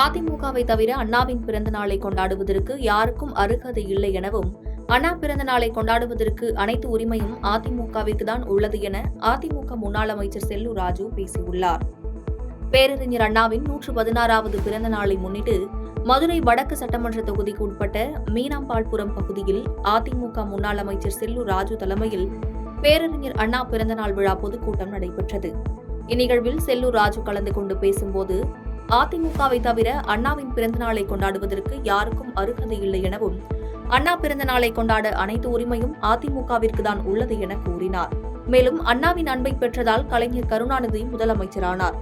அதிமுகவை தவிர அண்ணாவின் பிறந்த நாளை கொண்டாடுவதற்கு யாருக்கும் அருகதை இல்லை எனவும், அண்ணா பிறந்த நாளை கொண்டாடுவதற்கு அனைத்து உரிமையும் அதிமுகவிற்கு தான் உள்ளது என அதிமுக முன்னாள் அமைச்சர் செல்லூர் ராஜு பேசியுள்ளார். பேரறிஞர் அண்ணாவின் 116வது பிறந்த நாளை முன்னிட்டு மதுரை வடக்கு சட்டமன்ற தொகுதிக்கு உட்பட்ட மீனாம்பாள்புரம் பகுதியில் அதிமுக முன்னாள் அமைச்சர் செல்லூர் ராஜு தலைமையில் பேரறிஞர் அண்ணா பிறந்தநாள் விழா பொதுக்கூட்டம் நடைபெற்றது. இந்நிகழ்வில் செல்லூர் ராஜு கலந்து கொண்டு பேசும்போது, அதிமுகவை தவிர அண்ணாவின் பிறந்த நாளை கொண்டாடுவதற்கு யாருக்கும் அருகதை இல்லை எனவும், அண்ணா பிறந்த நாளை கொண்டாட அனைத்து உரிமையும் அதிமுகவிற்கு தான் உள்ளது என கூறினார். மேலும் அண்ணாவின் அன்பை பெற்றதால் கலைஞர் கருணாநிதி முதலமைச்சரானார்.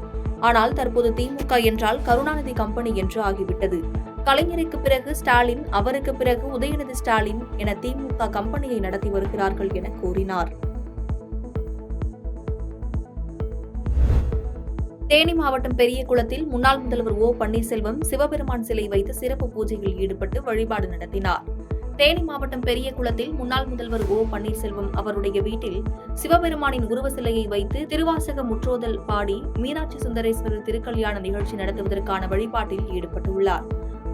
ஆனால் தற்போது திமுக என்றால் கருணாநிதி கம்பெனி என்று ஆகிவிட்டது. கலைஞருக்கு பிறகு ஸ்டாலின், அவருக்கு பிறகு உதயநிதி ஸ்டாலின் என திமுக கம்பெனியை நடத்தி வருகிறார்கள் என கூறினார். தேனி மாவட்டம் பெரியகுளத்தில் முன்னாள் முதல்வர் ஓ பன்னீர்செல்வம் சிவபெருமான் சிலை வைத்து சிறப்பு பூஜையில் ஈடுபட்டு வழிபாடு நடத்தினார். தேனி மாவட்டம் பெரியகுளத்தில் முன்னாள் முதல்வர் ஓ பன்னீர்செல்வம் அவருடைய வீட்டில் சிவபெருமானின் உருவ சிலையை வைத்து திருவாசக முற்றோதல் பாடி மீனாட்சி சுந்தரேஸ்வரர் திருக்கல்யாண நிகழ்ச்சி நடத்துவதற்கான வழிபாட்டில் ஈடுபட்டுள்ளார்.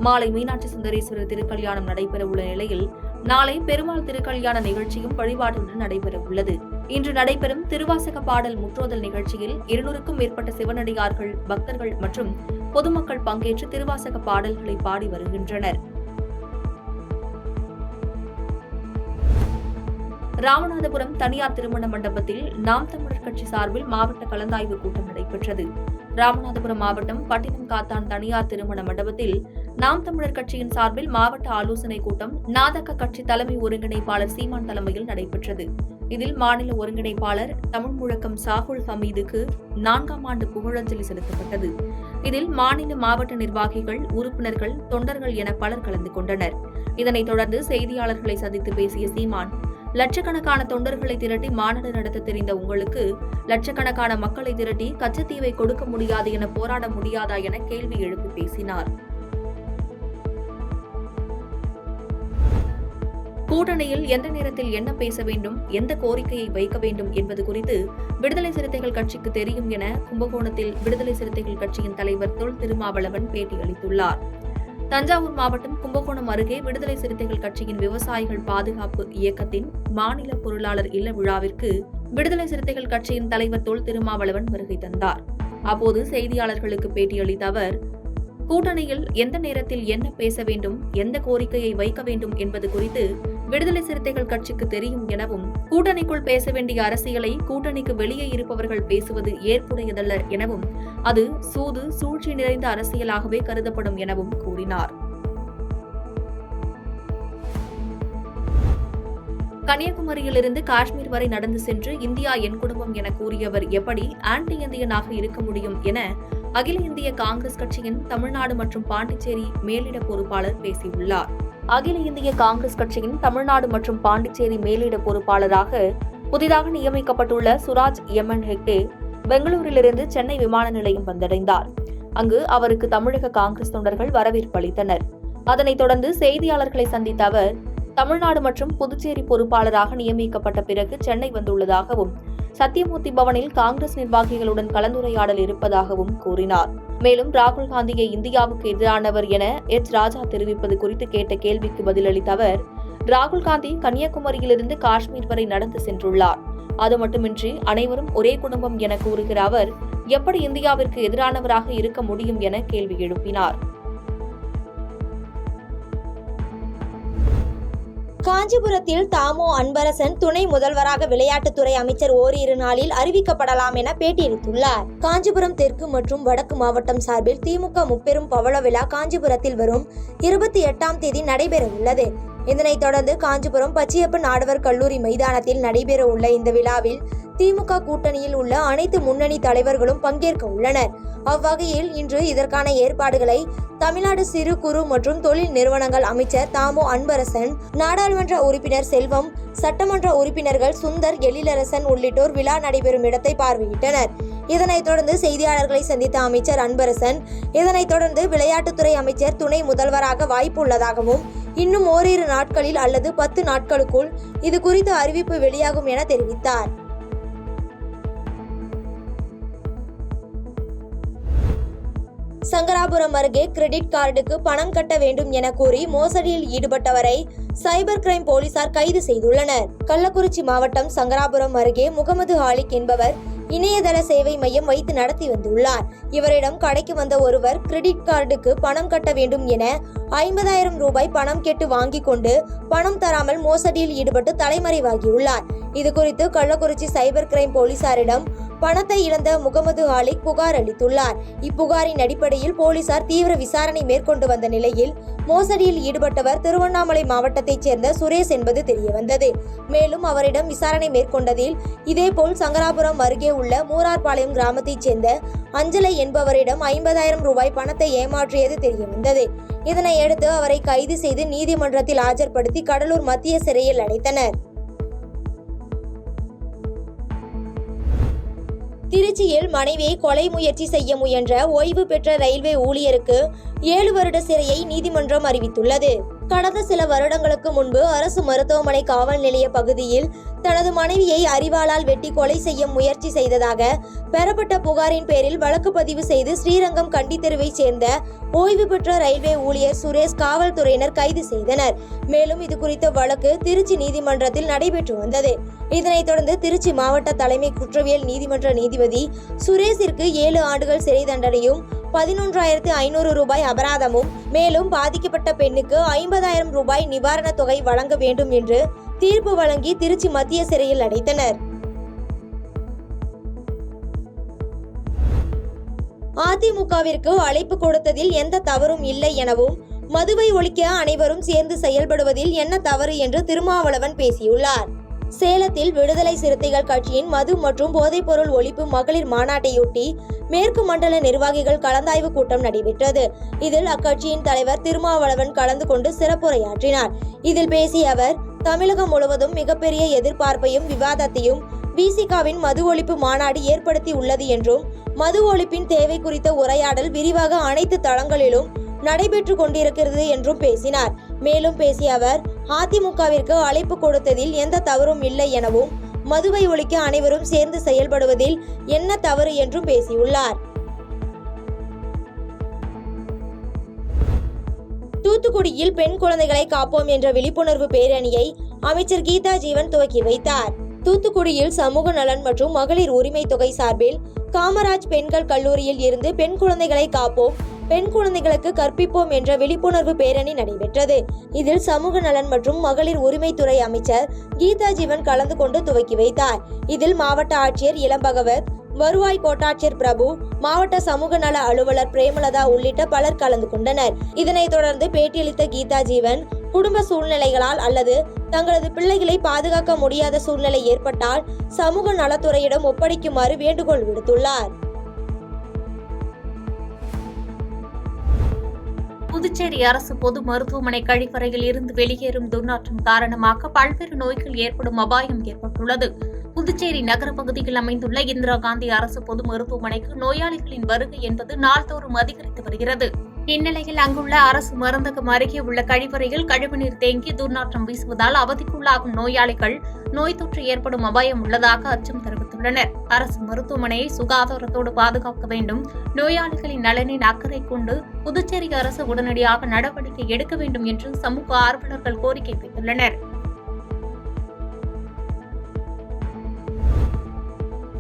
மாலை மீனாட்சி சுந்தரேஸ்வரர் திருக்கல்யாணம் நடைபெறவுள்ள நிலையில் நாளை பெருமாள் திருக்கல்யாண நிகழ்ச்சியும் வழிபாட்டுடன் நடைபெறவுள்ளது. இன்று நடைபெறும் திருவாசக பாடல் முற்றோதல் நிகழ்ச்சியில் 200க்கும் மேற்பட்ட சிவனடியார்கள், பக்தர்கள் மற்றும் பொதுமக்கள் பங்கேற்று திருவாசக பாடல்களை பாடி வருகின்றனர். ராமநாதபுரம் தனியார் திருமண மண்டபத்தில் நாம் தமிழர் கட்சி சார்பில் மாவட்ட கலந்தாய்வு கூட்டம் நடைபெற்றது. ராமநாதபுரம் மாவட்டம் பட்டினம் காத்தான் தனியார் திருமண மண்டபத்தில் நாம் தமிழர் கட்சியின் சார்பில் மாவட்ட ஆலோசனைக் கூட்டம் நாதக கட்சி தலைமை ஒருங்கிணைப்பாளர் சீமான் தலைமையில் நடைபெற்றது. இதில் மாநில ஒருங்கிணைப்பாளர் தமிழ் முழக்கம் சாகுல் ஹமீதுக்கு 4ஆம் ஆண்டு புகழஞ்சலி செலுத்தப்பட்டது. இதில் மாநில மாவட்ட நிர்வாகிகள், உறுப்பினர்கள், தொண்டர்கள் என பலர் கலந்து கொண்டனர். இதனைத் தொடர்ந்து செய்தியாளர்களை சந்தித்து பேசிய சீமான், லட்சக்கணக்கான தொண்டர்களை திரட்டி மாநாடு நடத்த தெரிந்த உங்களுக்கு லட்சக்கணக்கான மக்களை திரட்டி கச்சத்தீவை கொடுக்க முடியாது என போராட முடியாதா என கேள்வி எழுப்பி பேசினார். கூட்டணியில் எந்த நேரத்தில் என்ன பேச வேண்டும், எந்த கோரிக்கையை வைக்க வேண்டும் என்பது குறித்து விடுதலை சிறுத்தைகள் கட்சிக்கு தெரியும் என கும்பகோணத்தில் விடுதலை சிறுத்தைகள் கட்சியின் தலைவர் தொல் திருமாவளவன் பேட்டியளித்துள்ளார். தஞ்சாவூர் மாவட்டம் கும்பகோணம் அருகே விடுதலை சிறுத்தைகள் கட்சியின் விவசாயிகள் பாதுகாப்பு இயக்கத்தின் மாநில பொருளாளர் இல்ல விழாவிற்கு விடுதலை சிறுத்தைகள் கட்சியின் தலைவர் தொல் திருமாவளவன் வருகை தந்தார். அப்போது செய்தியாளர்களுக்கு பேட்டியளித்த அவர், கூட்டணியில் எந்த நேரத்தில் என்ன பேச வேண்டும், எந்த கோரிக்கையை வைக்க வேண்டும் என்பது குறித்து விடுதலை சிறுத்தைகள் கட்சிக்கு தெரியும் எனவும், கூட்டணிக்குள் பேச வேண்டிய அரசியலை கூட்டணிக்கு வெளியே இருப்பவர்கள் பேசுவது ஏற்புடையதல்ல எனவும், அது சூது சூழ்ச்சி நிறைந்த அரசியலாகவே கருதப்படும் எனவும் கூறினார். கன்னியாகுமரியிலிருந்து காஷ்மீர் வரை நடந்து சென்று இந்தியா என் குடும்பம் என கூறியவர் எப்படி ஆன்டி இந்தியனாக இருக்க முடியும் என அகில இந்திய காங்கிரஸ் கட்சியின் தமிழ்நாடு மற்றும் பாண்டிச்சேரி மேலிட பொறுப்பாளர் பேசியுள்ளார். அகில இந்திய காங்கிரஸ் கட்சியின் தமிழ்நாடு மற்றும் பாண்டிச்சேரி மேலிட பொறுப்பாளராக புதிதாக நியமிக்கப்பட்டுள்ள சுராஜ் எம்என் ஹெக்டே பெங்களூரிலிருந்து சென்னை விமான நிலையம் வந்தடைந்தார். அங்கு அவருக்கு தமிழக காங்கிரஸ் தொண்டர்கள் வரவேற்பு அளித்தனர். அதனைத் தொடர்ந்து செய்தியாளர்களை சந்தித்த அவர், தமிழ்நாடு மற்றும் புதுச்சேரி பொறுப்பாளராக நியமிக்கப்பட்ட பிறகு சென்னை வந்துள்ளதாகவும், சத்தியமூர்த்தி பவனில் காங்கிரஸ் நிர்வாகிகளுடன் கலந்துரையாடல் இருப்பதாகவும் கூறினார். மேலும் ராகுல் காந்தியை இந்தியாவுக்கு எதிரானவர் என ராஜா தெரிவிப்பது குறித்து கேட்ட கேள்விக்கு பதிலளித்த அவர், ராகுல் காந்தி கன்னியாகுமரியிலிருந்து காஷ்மீர் வரை நடந்து சென்றுள்ளார். அது மட்டுமின்றி அனைவரும் ஒரே குடும்பம் என கூறுகிற அவர் எப்படி இந்தியாவிற்கு எதிரானவராக இருக்க முடியும் என கேள்வி எழுப்பினார். காஞ்சிபுரத்தில் தாமோ அன்பரசன் துணை முதல்வராக விளையாட்டுத்துறை அமைச்சர் ஓரிரு நாளில் அறிவிக்கப்படலாம் என பேட்டியளித்துள்ளார். காஞ்சிபுரம் தெற்கு மற்றும் வடக்கு மாவட்டம் சார்பில் திமுக முப்பெரும் பவள விழா காஞ்சிபுரத்தில் வரும் 28ஆம் தேதி நடைபெற உள்ளது. இதனைத் தொடர்ந்து காஞ்சிபுரம் பச்சையப்பன் ஆடவர் கல்லூரி மைதானத்தில் நடைபெற உள்ள இந்த விழாவில் திமுக கூட்டணியில் உள்ள அனைத்து முன்னணி தலைவர்களும் பங்கேற்க உள்ளனர். அவ்வகையில் இன்று இதற்கான ஏற்பாடுகளை தமிழ்நாடு சிறு குறு மற்றும் தொழில் நிறுவனங்கள் அமைச்சர் தாமோ அன்பரசன், நாடாளுமன்ற உறுப்பினர் செல்வம், சட்டமன்ற உறுப்பினர்கள் சுந்தர், எழிலரசன் உள்ளிட்டோர் விழா நடைபெறும் இடத்தை பார்வையிட்டனர். இதனைத் தொடர்ந்து செய்தியாளர்களை சந்தித்த அமைச்சர் அன்பரசன், இதனைத் தொடர்ந்து விளையாட்டுத்துறை அமைச்சர் துணை முதல்வராக வாய்ப்பு உள்ளதாகவும், இன்னும் ஓரிரு நாட்களில் அல்லது 10 நாட்களுக்குள் இது குறித்த அறிவிப்பு வெளியாகும் என தெரிவித்தார். சங்கராபுரம் அருகே கிரெடிட் கார்டுக்கு பணம் கட்ட வேண்டும் என கூறி மோசடியில் ஈடுபட்டவரை சைபர் கிரைம் போலீசார் கைது செய்துள்ளனர். கள்ளக்குறிச்சி மாவட்டம் சங்கராபுரம் அருகே முகமது ஆலிக் என்பவர் இணையதள சேவை மையம் வைத்து நடத்தி வந்துள்ளார். இவரிடம் கடைக்கு வந்த ஒருவர் கிரெடிட் கார்டுக்கு பணம் கட்ட வேண்டும் என 50,000 ரூபாய் பணம் கேட்டு வாங்கி கொண்டு பணம் தராமல் மோசடியில் ஈடுபட்டு தலைமறைவாகியுள்ளார். இது குறித்து கள்ளக்குறிச்சி சைபர் கிரைம் போலீசாரிடம் பணத்தை இழந்த முகமது ஆலிக் புகார் அளித்துள்ளார். இப்புகாரின் அடிப்படையில் போலீசார் தீவிர விசாரணை மேற்கொண்டு வந்த நிலையில் மோசடியில் ஈடுபட்டவர் திருவண்ணாமலை மாவட்டத்தைச் சேர்ந்த சுரேஷ் என்பது தெரியவந்தது. மேலும் அவரிடம் விசாரணை மேற்கொண்டதில் இதேபோல் சங்கராபுரம் அருகே உள்ள மூரார்பாளையம் கிராமத்தைச் சேர்ந்த அஞ்சலை என்பவரிடம் 50,000 ரூபாய் பணத்தை ஏமாற்றியது தெரியவந்தது. இதனையடுத்து அவரை கைது செய்து நீதிமன்றத்தில் ஆஜர்படுத்தி கடலூர் மத்திய சிறையில் அடைத்தனர். திருச்சியில் மனைவியை கொலை முயற்சி செய்ய முயன்ற ஓய்வு பெற்ற ரயில்வே ஊழியருக்கு 7 வருட சிறையை நீதிமன்றம் அறிவித்துள்ளது. கடந்த சில வருடங்களுக்கு முன்பு அரசு மருத்துவமனை காவல் நிலைய பகுதியில் தனது மனைவியை அரிவாளால் வெட்டி கொலை செய்ய முயற்சி செய்ததாக பெறப்பட்ட புகாரின் பேரில் வழக்கு பதிவு செய்து ஸ்ரீரங்கம் கண்டித்தெருவை சேர்ந்த ஓய்வு பெற்ற ரயில்வே ஊழியர் சுரேஷ் காவல்துறையினர் கைது செய்தனர். மேலும் இது குறித்த வழக்கு திருச்சி நீதிமன்றத்தில் நடைபெற்று வந்தது. இதனைத் தொடர்ந்து திருச்சி மாவட்ட தலைமை குற்றவியல் நீதிமன்ற நீதிபதி சுரேஷிற்கு 7 ஆண்டுகள் சிறை தண்டனையும் 11,500 ரூபாய் அபராதமும் மேலும் பாதிக்கப்பட்ட பெண்ணுக்கு 50,000 ரூபாய் நிவாரணத் தொகை வழங்க வேண்டும் என்று தீர்ப்பு வழங்கி திருச்சி மத்திய சிறையில் அடைத்தனர். அதிமுகவிற்கு அழைப்பு கொடுத்ததில் எந்த தவறும் இல்லை எனவும் மதுவை ஒழிக்க அனைவரும் சேர்ந்து செயல்படுவதில் என்ன தவறு என்று திருமாவளவன் பேசியுள்ளார். சேலத்தில் விடுதலை சிறுத்தைகள் கட்சியின் மது மற்றும் போதைப்பொருள் ஒழிப்பு மகளிர் மாநாட்டையொட்டி மேற்கு மண்டல நிர்வாகிகள் கலந்தாய்வு கூட்டம் நடைபெற்றது. இதில் அக்கட்சியின் தலைவர் திருமாவளவன் கலந்து கொண்டு சிறப்புரையாற்றினார். இதில் பேசிய அவர், தமிழகம் முழுவதும் மிகப்பெரிய எதிர்பார்ப்பையும் விவாதத்தையும் விசிகாவின் மது ஒழிப்பு மாநாடு ஏற்படுத்தி உள்ளது என்றும் மது ஒழிப்பின் தேவை குறித்த உரையாடல் விரிவாக அனைத்து தளங்களிலும் நடைபெற்று கொண்டிருக்கிறது என்றும் பேசினார். மேலும் பேசிய அவர், அதிமுகவிற்கு அழைப்பு கொடுத்ததில் எந்த தவறும் இல்லை எனவும் மதுவை ஒழிக்க அனைவரும் சேர்ந்து செயல்படுவதில் என்ன தவறு என்றும் பேசியுள்ளார். தூத்துக்குடியில் பெண் குழந்தைகளை காப்போம் என்ற விழிப்புணர்வு பேரணியை அமைச்சர் கீதா ஜீவன் துவக்கி வைத்தார். தூத்துக்குடியில் சமூக நலன் மற்றும் மகளிர் உரிமை தொகை சார்பில் காமராஜ் பெண்கள் கல்லூரியில் இருந்து பெண் குழந்தைகளை காப்போம், பெண் குழந்தைகளுக்கு கற்பிப்போம் என்ற விழிப்புணர்வு பேரணி நடைபெற்றது. இதில் சமூக நலன் மற்றும் மகளிர் உரிமைத்துறை அமைச்சர் கீதா ஜீவன் கலந்து கொண்டு துவக்கி வைத்தார். இதில் மாவட்ட ஆட்சியர் இளம்பகவத், வருவாய் கோட்டாட்சியர் பிரபு, மாவட்ட சமூக நல அலுவலர் பிரேமலதா உள்ளிட்ட பலர் கலந்து கொண்டனர். இதனைத் தொடர்ந்து பேட்டியளித்த கீதா ஜீவன், குடும்ப சூழ்நிலைகளால் அல்லது தங்களது பிள்ளைகளை பாதுகாக்க முடியாத சூழ்நிலை ஏற்பட்டால் சமூக நலத்துறையிடம் ஒப்படைக்குமாறு வேண்டுகோள் விடுத்துள்ளார். புதுச்சேரி அரசு பொது மருத்துவமனை கழிப்பறையில் இருந்து வெளியேறும் துர்நாற்றம் காரணமாக பல்வேறு நோய்கள் ஏற்படும் அபாயம் ஏற்பட்டுள்ளது. புதுச்சேரி நகர பகுதியில் அமைந்துள்ள இந்திரா காந்தி அரசு பொது மருத்துவமனைக்கு நோயாளிகளின் வருகை என்பது நாள்தோறும் அதிகரித்து வருகிறது. இந்நிலையில் அங்குள்ள அரசு மருந்தகம் அருகே உள்ள கழிவறையில் கழிவுநீர் தேங்கி துர்நாற்றம் வீசுவதால் அவதிக்குள்ளாகும் நோயாளிகள் நோய் தொற்று ஏற்படும் அபாயம் உள்ளதாக அச்சம் தெரிவித்துள்ளனர். அரசு மருத்துவமனையை சுகாதாரத்தோடு பாதுகாக்க வேண்டும், நோயாளிகளின் நலனின் அக்கறை கொண்டு புதுச்சேரி அரசு உடனடியாக நடவடிக்கை எடுக்க வேண்டும் என்று சமூக ஆர்வலர்கள் கோரிக்கை வைத்துள்ளனர்.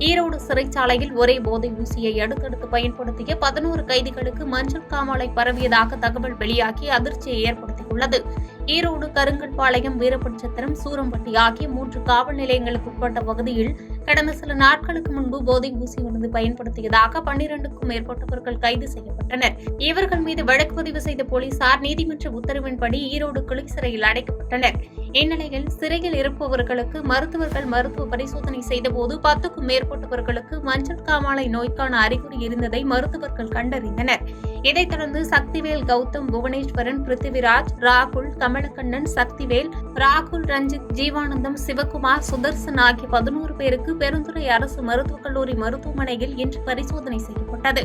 ஈரோடு சிறைச்சாலையில் ஒரே போதை ஊசியை அடுத்தடுத்து பயன்படுத்திய 11 கைதிகளுக்கு மஞ்சள் காமாலை பரவியதாக தகவல் வெளியாகி அதிர்ச்சியை ஏற்படுத்தியுள்ளது. ஈரோடு, கருங்கல்பாளையம், வீரப்பட்சத்திரம், சூரம்பட்டி ஆகிய 3 காவல் நிலையங்களுக்கு உட்பட்ட பகுதியில் கடந்த சில நாட்களுக்கு முன்பு போதை ஊசி மருந்து பயன்படுத்தியதாக 12க்கும் மேற்பட்டவர்கள் கைது செய்யப்பட்டனர். இவர்கள் மீது வழக்கு பதிவு செய்த போலீசார் நீதிமன்ற உத்தரவின்படி ஈரோடு கிளை சிறையில் அடைக்கப்பட்டனர். இந்நிலையில் சிறையில் இருப்பவர்களுக்கு மருத்துவர்கள் மருத்துவ பரிசோதனை செய்தபோது 10க்கும் மேற்பட்டவர்களுக்கு மஞ்சள் காமாலை நோய்க்கான அறிகுறி இருந்ததை மருத்துவர்கள் கண்டறிந்தனர். இதைத் தொடர்ந்து சக்திவேல், கௌதம், புவனேஸ்வரன், பிருத்திவிராஜ், ராகுல், கமலக்கண்ணன், சக்திவேல், ராகுல், ரஞ்சித், ஜீவானந்தம், சிவகுமார், சுதர்சன் ஆகிய 11 பேருக்கு பெருந்துறை அரசு மருத்துவக் கல்லூரி மருத்துவமனையில் இன்று பரிசோதனை செய்யப்பட்டது.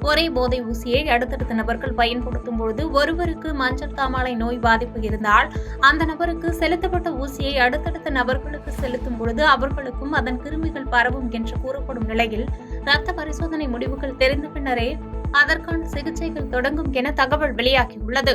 ஒரே போதை ஊசியை அடுத்தடுத்த நபர்கள் பயன்படுத்தும் பொழுது ஒருவருக்கு மஞ்சள் காமாலை நோய் பாதிப்பு இருந்தால் அந்த நபருக்கு செலுத்தப்பட்ட ஊசியை அடுத்தடுத்த நபர்களுக்கு செலுத்தும் பொழுது அவர்களுக்கும் அதன் கிருமிகள் பரவும் என்று கூறப்படும் நிலையில் இரத்த பரிசோதனை முடிவுகள் தெரிந்த பின்னரே அதற்கான சிகிச்சைகள் தொடங்கும் என தகவல் வெளியாகியுள்ளது.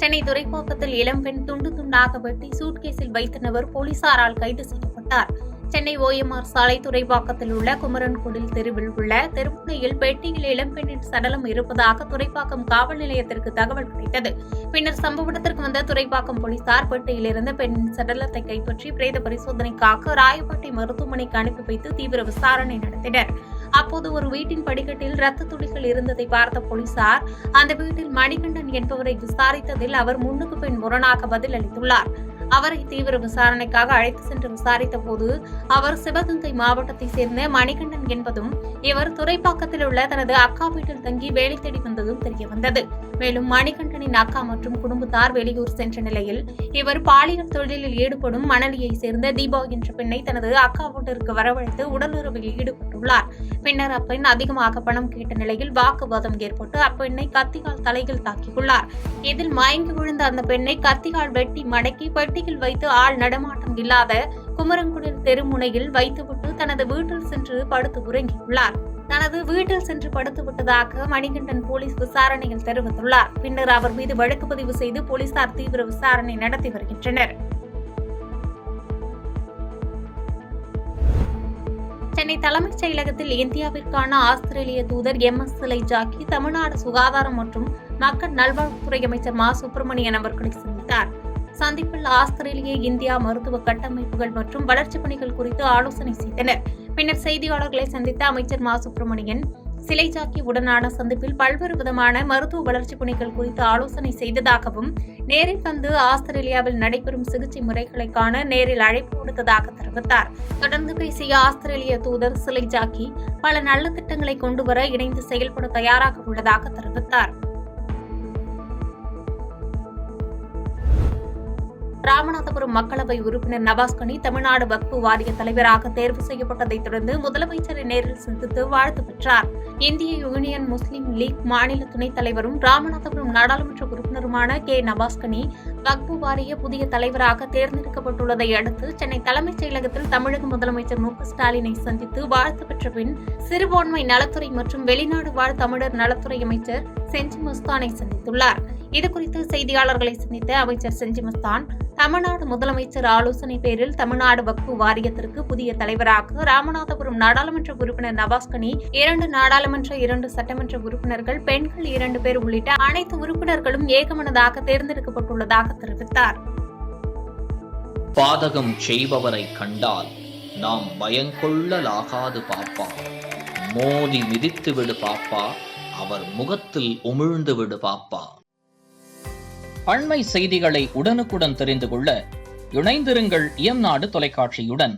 சென்னை துறைப்பாக்கத்தில் இளம்பெண் துண்டு துண்டாக வெட்டி சூட்கேஸில் வைத்த நபர் போலீசாரால் கைது செய்யப்பட்டார். சென்னை OMR சாலை துறைப்பாக்கத்தில் உள்ள குமரன்குடில் தெருவில் உள்ள தெருமுனையில் பெட்டியில் இளம்பெண்ணின் சடலம் இருப்பதாக துறைப்பாக்கம் காவல் நிலையத்திற்கு தகவல் கிடைத்தது. பின்னர் சம்பவ இடத்திற்கு வந்த துறைப்பாக்கம் போலீசார் பெட்டியில் இருந்த பெண்ணின் சடலத்தை கைப்பற்றி பிரேத பரிசோதனைக்காக ராயப்பேட்டை மருத்துவமனைக்கு அனுப்பி வைத்து தீவிர விசாரணை நடத்தினர். அப்போது ஒரு வீட்டின் படிக்கட்டில் ரத்த துளிகள் இருந்ததை பார்த்த போலீசார் அந்த வீட்டில் மணிகண்டன் என்பவரை விசாரித்ததில் அவர் முன்னுக்கு பின் முரணாக பதில் அளித்துள்ளார். அவரை தீவிர விசாரணைக்காக அழைத்து சென்று விசாரித்த போது அவர் சிவகங்கை மாவட்டத்தை சேர்ந்த மணிகண்டன் என்பதும் இவர் துறைப்பாக்கத்தில் உள்ள தனது அக்கா வீட்டில் தங்கி வேலை தேடி வந்ததும் தெரியவந்தது. மேலும் மணிகண்டனின் அக்கா மற்றும் குடும்பத்தார் வெளியூர் சென்ற நிலையில் இவர் பாலியல் தொழிலில் ஈடுபடும் மணலியை சேர்ந்த தீபா என்ற பெண்ணை தனது அக்கா வீட்டிற்கு வரவழைத்து உடலுறவில் ஈடுபட்டுள்ளார். பின்னர் அப்பெண் அதிகமாக பணம் கேட்ட நிலையில் வாக்குவாதம் ஏற்பட்டு அப்பெண்ணை கத்தியால் தலையில் தாக்கியுள்ளார். இதில் மயங்கி விழுந்த அந்த பெண்ணை கத்தியால் வெட்டி மடக்கி பெட்டியில் வைத்து ஆள் நடமாட்டம் இல்லாத குமரன்குடில் தெருமுனையில் வைத்துவிட்டு தனது வீட்டில் சென்று படுத்து உறங்கியுள்ளார். தனது வீட்டில் சென்று படுத்துவிட்டதாக மணிகண்டன் போலீஸ் விசாரணையில் தெரிவித்துள்ளார். பின்னர் அவர் மீது வழக்கு பதிவு செய்து போலீசார் தீவிர விசாரணை நடத்தி வருகின்றனர். சென்னை தலைமைச் செயலகத்தில் இந்தியாவிற்கான ஆஸ்திரேலிய தூதர் MS சிலைஜாக்கி தமிழ்நாடு சுகாதாரம் மற்றும் மக்கள் நல்வாழ்வுத்துறை அமைச்சர் மா. சுப்பிரமணியன் அவர்களை சந்தித்தார். சந்திப்பில் ஆஸ்திரேலிய இந்தியா மருத்துவ கட்டமைப்புகள் மற்றும் வளர்ச்சிப் பணிகள் குறித்து ஆலோசனை செய்தனர். பின்னர் செய்தியாளர்களை சந்தித்த அமைச்சர் மா. சுப்பிரமணியன் சிலைஜாக்கி உடனான சந்திப்பில் பல்வேறு விதமான மருத்துவ வளர்ச்சிப் பணிகள் குறித்து ஆலோசனை செய்ததாகவும் நேரில் வந்து ஆஸ்திரேலியாவில் நடைபெறும் சிகிச்சை முறைகளை காண நேரில் அழைப்பு கொடுத்ததாக தெரிவித்தார். தொடர்ந்து பேசிய ஆஸ்திரேலிய தூதர் சிலைஜாக்கி பல நல்ல திட்டங்களை கொண்டுவர இணைந்து செயல்பட தயாராக உள்ளதாக தெரிவித்தார். ராமநாதபுரம் மக்களவை உறுப்பினர் நவாஸ்கனி தமிழ்நாடு வக்ஃபு வாரிய தலைவராக தேர்வு செய்யப்பட்டதைத் தொடர்ந்து முதலமைச்சரை நேரில் சந்தித்து வாழ்த்து பெற்றார். இந்திய யூனியன் முஸ்லீம் லீக் மாநில துணைத் தலைவரும் ராமநாதபுரம் நாடாளுமன்ற உறுப்பினருமான K. நவாஸ்கனி வக்ஃபு வாரிய புதிய தலைவராக தேர்ந்தெடுக்கப்பட்டுள்ளதை அடுத்து சென்னை தலைமைச் செயலகத்தில் தமிழக முதலமைச்சர் மு. க. ஸ்டாலினை சந்தித்து வாழ்த்து பெற்ற பின் சிறுபான்மை நலத்துறை மற்றும் வெளிநாடு வாழ் தமிழர் நலத்துறை அமைச்சர் செஞ்சி மஸ்தானை சந்தித்துள்ளார். இதுகுறித்து செய்தியாளர்களை சந்தித்த அமைச்சர் செஞ்சி மஸ்தான் தமிழ்நாடு முதலமைச்சர் ஆலோசனை பேரில் தமிழ்நாடு வக்ஃபு வாரியத்திற்கு புதிய தலைவராக ராமநாதபுரம் நாடாளுமன்ற உறுப்பினர் நவாஸ்கனி, 2 நாடாளுமன்ற 2 சட்டமன்ற உறுப்பினர்கள், பெண்கள் 2 பேர் உள்ளிட்ட அனைத்து உறுப்பினர்களும் ஏகமனதாக தேர்ந்தெடுக்கப்பட்டுள்ளதாக தெரிவித்தார். பாதகம் செய்பவரை கண்டால் நாம் பயங்கொள்ளலாகாது பாப்பா, மோதி மிதித்து விடு பாப்பா, அவர் முகத்தில் உமிழ்ந்து விடு பாப்பா. அண்மை செய்திகளை உடனுக்குடன் தெரிந்து கொள்ள இணைந்திருங்கள் எம் நாடு தொலைக்காட்சியுடன்.